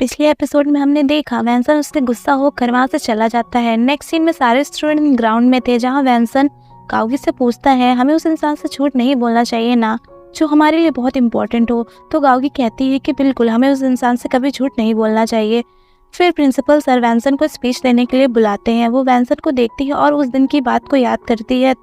पिछले एपिसोड में हमने देखा वैंसन उससे गुस्सा होकर वहाँ से चला जाता है। नेक्स्ट सीन में सारे स्टूडेंट ग्राउंड में थे, जहाँ वैंसन गाओगी से पूछता है हमें उस इंसान से झूठ नहीं बोलना चाहिए ना, जो हमारे लिए बहुत इंपॉर्टेंट हो। तो गाओगी कहती है कि बिल्कुल हमें उस इंसान से कभी झूठ नहीं बोलना चाहिए। फिर प्रिंसिपल सर वैंसन को स्पीच देने के लिए बुलाते हैं। वो वैंसन को देखती है और उस दिन की बात को याद करती है।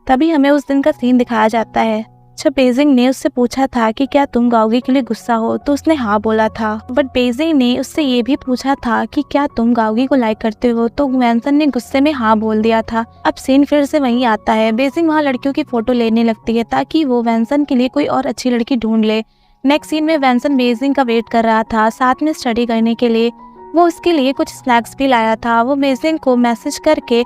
तभी हमें उस दिन का सीन दिखाया जाता है जब बेजिंग ने उससे पूछा था कि क्या तुम गाओगी के लिए गुस्सा हो, तो उसने हाँ बोला था। बट बेजिंग ने उससे ये भी पूछा था कि क्या तुम गाओगी को लाइक करते हो, तो वैंसन ने गुस्से में हाँ बोल दिया था। अब सीन फिर से वहीं आता है। बेजिंग वहाँ लड़कियों की फोटो लेने लगती है ताकि वो वैंसन के लिए कोई और अच्छी लड़की ढूंढ ले। नेक्स्ट सीन में वैंसन बेजिंग का वेट कर रहा था साथ में स्टडी करने के लिए। वो उसके लिए कुछ स्नैक्स भी लाया था। वो बेजिंग को मैसेज करके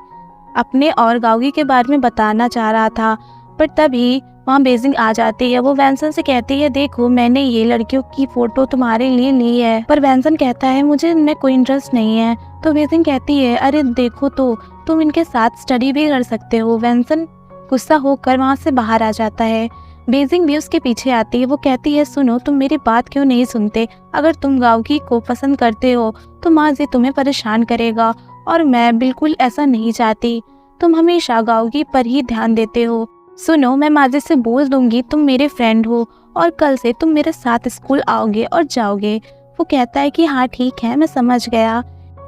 अपने और गाओगी के बारे में बताना चाह रहा था, पर तभी वहाँ बेजिंग आ जाती है। वो वैंसन से कहती है देखो मैंने ये लड़कियों की फोटो तुम्हारे लिए ली है, पर वैंसन कहता है मुझे इनमें कोई इंटरेस्ट नहीं है। तो बेजिंग कहती है अरे देखो तो तुम इनके साथ स्टडी भी कर सकते हो। वैंसन गुस्सा होकर वहाँ से बाहर आ जाता है। बेजिंग भी उसके पीछे आती है। वो कहती है सुनो तुम मेरी बात क्यों नहीं सुनते, अगर तुम गाओगी को पसंद करते हो तो माजी तुम्हें परेशान करेगा और मैं बिल्कुल ऐसा नहीं चाहती। तुम हमेशा गाओगी पर ही ध्यान देते हो। सुनो मैं माजी से बोल दूंगी तुम मेरे फ्रेंड हो और कल से तुम मेरे साथ स्कूल आओगे और जाओगे। वो कहता है कि हाँ ठीक है मैं समझ गया।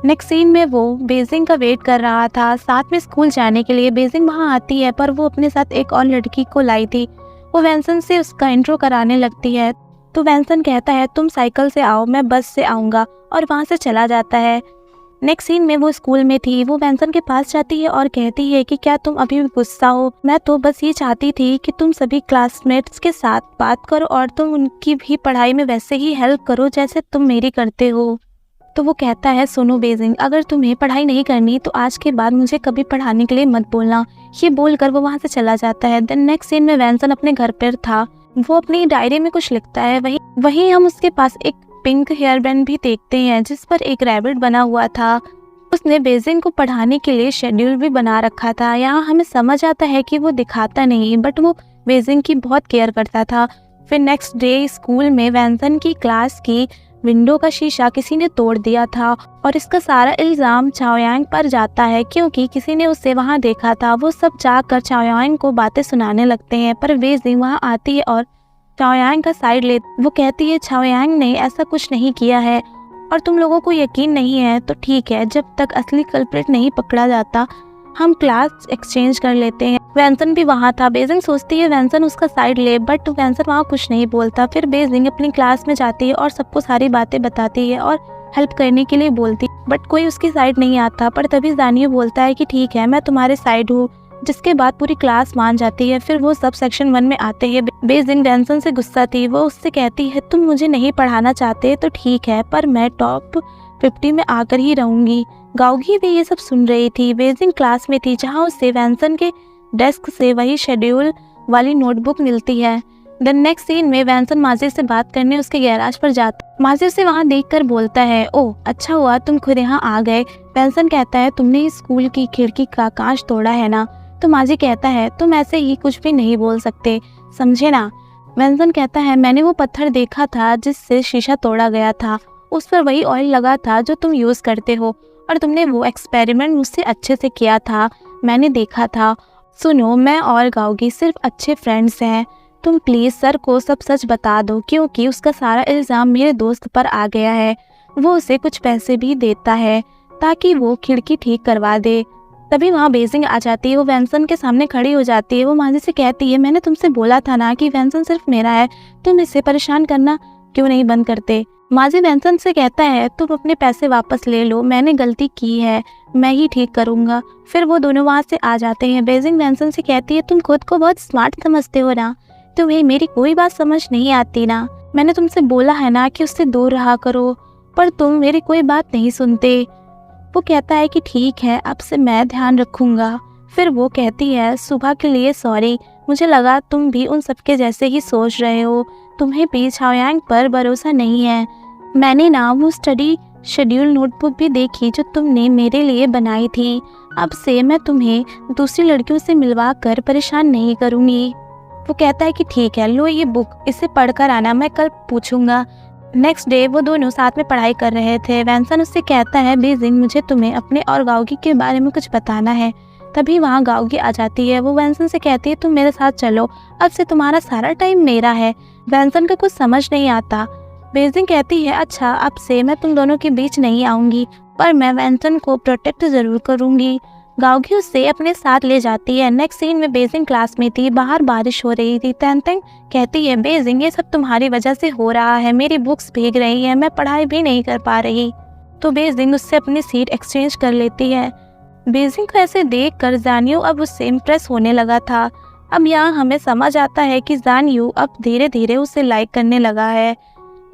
नेक्स्ट सीन में वो बेजिंग का वेट कर रहा था साथ में स्कूल जाने के लिए। बेजिंग वहाँ आती है पर वो अपने साथ एक और लड़की को लाई थी। वो वैंसन से उसका इंट्रो कराने लगती है। तो वैंसन कहता है तुम साइकिल से आओ मैं बस से आऊँगा, और वहाँ से चला जाता है। नेक्स्ट सीन में वो स्कूल में थी। वो वैंसन के पास जाती है और कहती है कि क्या तुम अभी भी गुस्सा हो, मैं तो बस ये चाहती थी कि तुम सभी क्लासमेट्स के साथ बात करो और तुम उनकी भी पढ़ाई में वैसे ही हेल्प करो जैसे तुम मेरी करते हो। तो वो कहता है सुनो बेजिंग अगर तुम्हें पढ़ाई नहीं करनी तो आज के बाद मुझे कभी पढ़ाने के लिए मत बोलना। ये बोलकर वो वहाँ से चला जाता है। देन नेक्स्ट सीन में वैंसन अपने घर पर था। वो अपनी डायरी में कुछ लिखता है। वहीं हम उसके पास एक पिंक हेयर बैंड भी देखते हैं जिस पर एक रैबिट बना हुआ था। उसने बेजिंग को पढ़ाने के लिए शेड्यूल भी बना रखा था। यहाँ हमें समझ आता है कि वो दिखाता नहीं बट वो बेजिंग की बहुत केयर करता था। फिर नेक्स्ट डे स्कूल में वैंसन की क्लास की विंडो का शीशा किसी ने तोड़ दिया था और इसका सारा इल्जाम चाओयांग पर जाता है क्योंकि किसी ने उसे वहाँ देखा था। वो सब जाकर चाओयांग को बातें सुनाने लगते हैं पर बेजिंग वहाँ आती है और चाओयांग का साइड ले। वो कहती है चाओयांग ने ऐसा कुछ नहीं किया है और तुम लोगों को यकीन नहीं है तो ठीक है, जब तक असली कल्प्रिट नहीं पकड़ा जाता हम क्लास एक्सचेंज कर लेते हैं। वैंसन भी वहाँ था। बेजिंग सोचती है वैंसन उसका साइड ले बट वैंसन वहाँ कुछ नहीं बोलता। फिर बेजिंग अपनी क्लास में जाती है और सबको सारी बातें बताती है और हेल्प करने के लिए बोलती बट कोई उसकी साइड नहीं आता। पर तभी जानियो बोलता है कि ठीक है मैं तुम्हारे साइड हूँ, जिसके बाद पूरी क्लास मान जाती है। फिर वो सब सेक्शन 1 में आते हैं। बेजिंग वैंसन से गुस्सा थी। वो उससे कहती है तुम मुझे नहीं पढ़ाना चाहते तो ठीक है पर मैं टॉप 50 में आकर ही रहूंगी। गाओगी भी ये सब सुन रही थी। बेजिंग क्लास में थी जहाँ उसे वैंसन के डेस्क से वही शेड्यूल वाली नोटबुक मिलती है। देन नेक्स्ट सीन में वैंसन माजी से बात करने उसके गैराज पर जाता। माजी उसे वहाँ देखकर बोलता है ओह अच्छा हुआ तुम खुद यहाँ आ गए। वैंसन कहता है तुमने इस स्कूल की खिड़की का कांच तोड़ा है ना। तो माजी कहता है तुम ऐसे ही कुछ भी नहीं बोल सकते, समझे ना। वैंसन कहता है मैंने वो पत्थर देखा था जिससे शीशा तोड़ा गया था, उस पर वही ऑयल लगा था जो तुम यूज करते हो और तुमने वो एक्सपेरिमेंट मुझसे अच्छे से किया था, मैंने देखा था। सुनो मैं और गाओगी सिर्फ अच्छे फ्रेंड्स हैं, तुम प्लीज सर को सब सच बता दो क्योंकि उसका सारा इल्जाम मेरे दोस्त पर आ गया है। वो उसे कुछ पैसे भी देता है ताकि वो खिड़की ठीक करवा दे। तभी वहाँ बेजिंग आ जाती है। वो वैंसन के सामने खड़ी हो जाती है। वो माजी से कहती है मैंने तुमसे बोला था ना कि वैंसन सिर्फ मेरा है, तुम इसे परेशान करना क्यों नहीं बंद करते। माजी वैंसन से कहता है तुम अपने पैसे वापस ले लो, मैंने गलती की है, मैं ही ठीक करूँगा। फिर वो दोनों वहाँ से आ जाते हैं। बेजिंग वैंसन से कहती है तुम खुद को बहुत स्मार्ट समझते हो ना, तुम्हें मेरी कोई बात समझ नहीं आती ना। मैंने तुमसे बोला है ना कि उससे दूर रहा करो पर तुम मेरी कोई बात नहीं सुनते। वो कहता है कि ठीक है अब से मैं ध्यान रखूंगा। फिर वो कहती है सुबह के लिए सॉरी, मुझे लगा तुम भी उन सबके जैसे ही सोच रहे हो, तुम्हें भी चाओयांग पर भरोसा नहीं है। मैंने ना वो स्टडी शेड्यूल नोटबुक भी देखी जो तुमने मेरे लिए बनाई थी। अब से मैं तुम्हें दूसरी लड़कियों से मिलवा कर परेशान नहीं करूँगी। वो कहता है कि ठीक है लो ये बुक, इसे पढ़कर आना, मैं कल पूछूंगा। नेक्स्ट डे वो दोनों साथ में पढ़ाई कर रहे थे। वैनसन उससे कहता है, बेजिंग मुझे तुम्हें अपने और गाओगी के बारे में कुछ बताना है। तभी वहाँ गाओगी आ जाती है। वो वैनसन से कहती है, तुम मेरे साथ चलो, अब से तुम्हारा सारा टाइम मेरा है। वैनसन को कुछ समझ नहीं आता। बेजिंग कहती है, अच्छा अब से मैं तुम दोनों के बीच नहीं आऊँगी, पर मैं वैनसन को प्रोटेक्ट ज़रूर करूँगी। गाओगी उससे अपने साथ ले जाती है। नेक्स्ट सीन में बेजिंग क्लास में थी, बाहर बारिश हो रही थी। तैंग कहती है, बेजिंग ये सब तुम्हारी वजह से हो रहा है, मेरी बुक्स भीग रही है, मैं पढ़ाई भी नहीं कर पा रही। तो बेजिंग उससे अपनी सीट एक्सचेंज कर लेती है। बेजिंग को ऐसे देखकर जानियो अब उससे इम्प्रेस होने लगा था। अब यहाँ हमें समझ आता है कि जानियो अब धीरे धीरे उसे लाइक करने लगा है।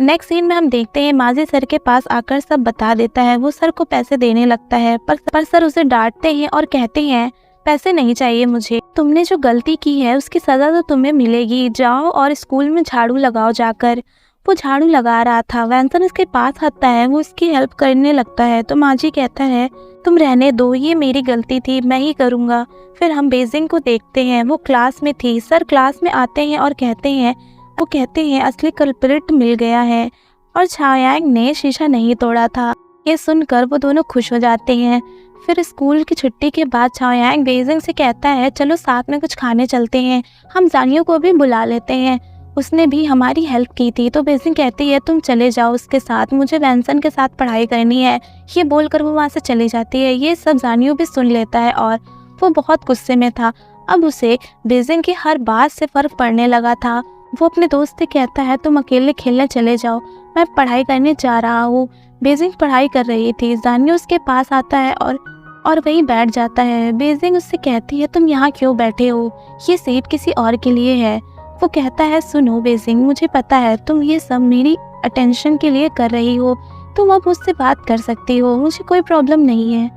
नेक्स्ट सीन में हम देखते हैं माजी सर के पास आकर सब बता देता है। वो सर को पैसे देने लगता है, पर सर उसे डांटते हैं और कहते हैं, पैसे नहीं चाहिए मुझे, तुमने जो गलती की है उसकी सज़ा तो तुम्हें मिलेगी, जाओ और स्कूल में झाड़ू लगाओ जाकर। वो झाड़ू लगा रहा था। वैनसन उसके पास आता है, वो उसकी हेल्प करने लगता है। तो माजी कहता है, तुम रहने दो, ये मेरी गलती थी, मैं ही करूँगा। फिर हम बेजिंग को देखते हैं, वो क्लास में थी। सर क्लास में आते हैं और कहते हैं असली कल्प्रिट मिल गया है और छायांग ने शीशा नहीं तोड़ा था। ये सुनकर वो दोनों खुश हो जाते हैं। फिर स्कूल की छुट्टी के बाद छायांग बेजिंग से कहता है, चलो साथ में कुछ खाने चलते हैं, हम जानियो को भी बुला लेते हैं, उसने भी हमारी हेल्प की थी। तो बेजिंग कहती है, तुम चले जाओ उसके साथ, मुझे वैनसन के साथ पढ़ाई करनी है। ये बोलकर वो वहाँ से चली जाती है। ये सब जानियो भी सुन लेता है और वो बहुत गुस्से में था। अब उसे बेजिंग की हर बात से फर्क पड़ने लगा था। वो अपने दोस्त से कहता है, तुम अकेले खेलने चले जाओ, मैं पढ़ाई करने जा रहा हूँ। बेजिंग पढ़ाई कर रही थी। जानियो उसके पास आता है और वहीं बैठ जाता है। बेजिंग उससे कहती है, तुम यहाँ क्यों बैठे हो, ये सीट किसी और के लिए है। वो कहता है, सुनो बेजिंग, मुझे पता है तुम ये सब मेरी अटेंशन के लिए कर रही हो, तुम अब मुझसे बात कर सकती हो, मुझे कोई प्रॉब्लम नहीं है।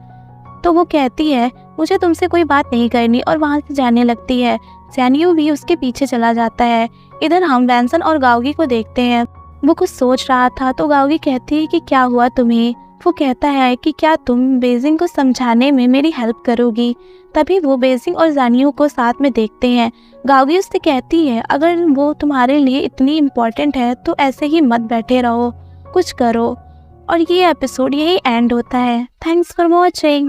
तो वो कहती है, मुझे तुमसे कोई बात नहीं करनी, और वहाँ से जाने लगती है। जानियो भी उसके पीछे चला जाता है। इधर हम वैनसन और गाओगी को देखते हैं। वो कुछ सोच रहा था तो गाओगी कहती है कि क्या हुआ तुम्हें। वो कहता है कि क्या तुम बेजिंग को समझाने में मेरी हेल्प करोगी। तभी वो बेजिंग और जानियो को साथ में देखते हैं। गाओगी उससे कहती है, अगर वो तुम्हारे लिए इतनी इम्पोर्टेंट है तो ऐसे ही मत बैठे रहो, कुछ करो। और ये एपिसोड यही एंड होता है। Thanks for watching.